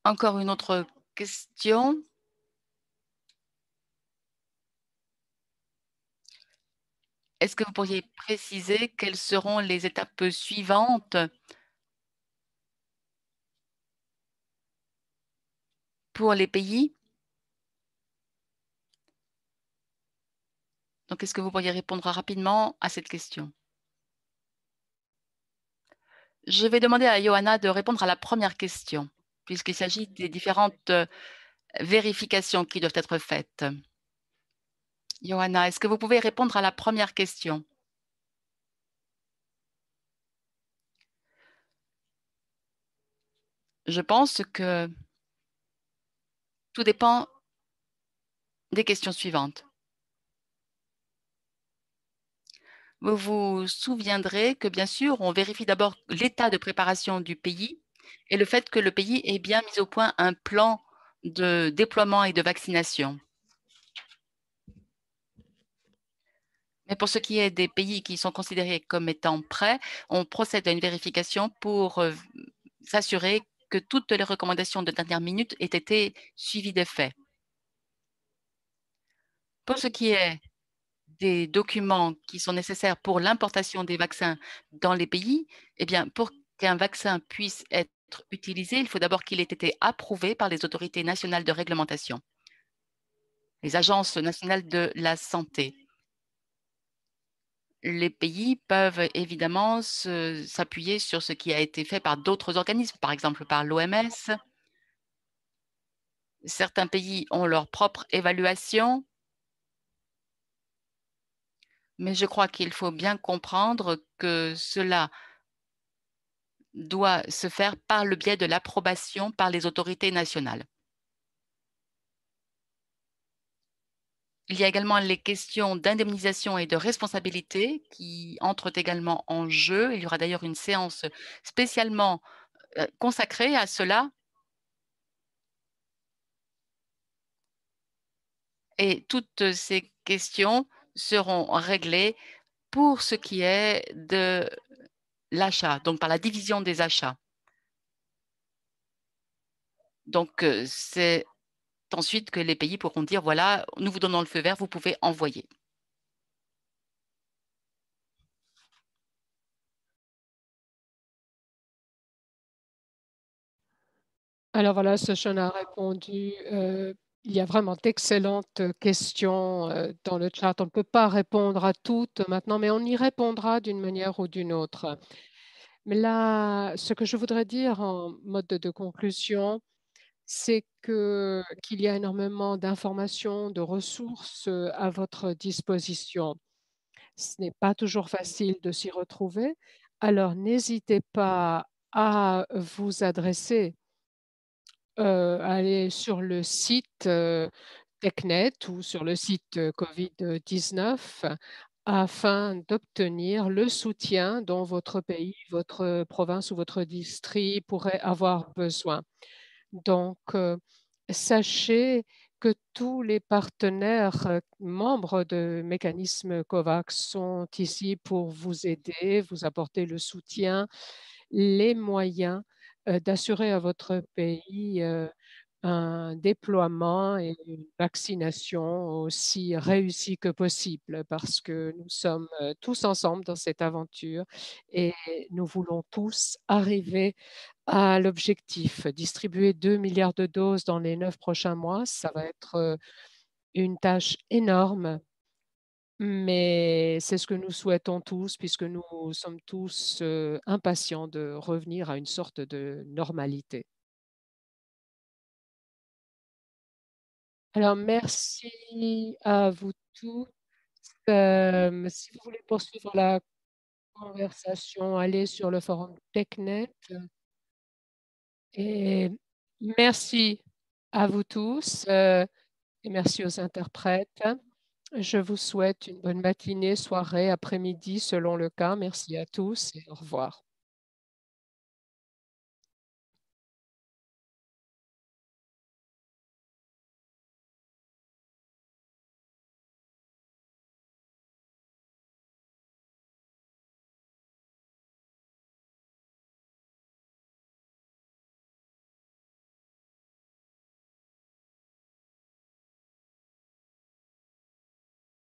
Encore une autre question. Est-ce que vous pourriez préciser quelles seront les étapes suivantes pour les pays? Donc, est-ce que vous pourriez répondre rapidement à cette question? Je vais demander à Johanna de répondre à la première question, puisqu'il s'agit des différentes vérifications qui doivent être faites. Johanna, est-ce que vous pouvez répondre à la première question? Je pense que tout dépend des questions suivantes. Vous vous souviendrez que, bien sûr, on vérifie d'abord l'état de préparation du pays et le fait que le pays ait bien mis au point un plan de déploiement et de vaccination. Mais pour ce qui est des pays qui sont considérés comme étant prêts, on procède à une vérification pour s'assurer que toutes les recommandations de dernière minute aient été suivies des faits. Pour ce qui est des documents qui sont nécessaires pour l'importation des vaccins dans les pays, eh bien, pour qu'un vaccin puisse être utilisé, il faut d'abord qu'il ait été approuvé par les autorités nationales de réglementation, les agences nationales de la santé. Les pays peuvent évidemment s'appuyer sur ce qui a été fait par d'autres organismes, par exemple par l'OMS. Certains pays ont leur propre évaluation, mais je crois qu'il faut bien comprendre que cela doit se faire par le biais de l'approbation par les autorités nationales. Il y a également les questions d'indemnisation et de responsabilité qui entrent également en jeu. Il y aura d'ailleurs une séance spécialement consacrée à cela. Et toutes ces questions seront réglées pour ce qui est de l'achat, donc par la division des achats. Donc, c'est ensuite que les pays pourront dire: «Voilà, nous vous donnons le feu vert, vous pouvez envoyer». Alors voilà, Sachin a répondu. Il y a vraiment d'excellentes questions dans le chat. On ne peut pas répondre à toutes maintenant, mais on y répondra d'une manière ou d'une autre. Mais là, ce que je voudrais dire en mode de conclusion, c'est qu'il y a énormément d'informations, de ressources à votre disposition. Ce n'est pas toujours facile de s'y retrouver. Alors, n'hésitez pas à vous adresser, aller sur le site TechNet ou sur le site Covid-19 afin d'obtenir le soutien dont votre pays, votre province ou votre district pourrait avoir besoin. Donc, sachez que tous les partenaires membres de mécanisme COVAX sont ici pour vous aider, vous apporter le soutien, les moyens d'assurer à votre pays un déploiement et une vaccination aussi réussie que possible parce que nous sommes tous ensemble dans cette aventure et nous voulons tous arriver à l'objectif. Distribuer 2 milliards de doses dans les 9 prochains mois, ça va être une tâche énorme, mais c'est ce que nous souhaitons tous puisque nous sommes tous impatients de revenir à une sorte de normalité. Alors merci à vous tous. Si vous voulez poursuivre la conversation, allez sur le forum TechNet et merci à vous tous, et merci aux interprètes. Je vous souhaite une bonne matinée, soirée, après-midi selon le cas. Merci à tous et au revoir.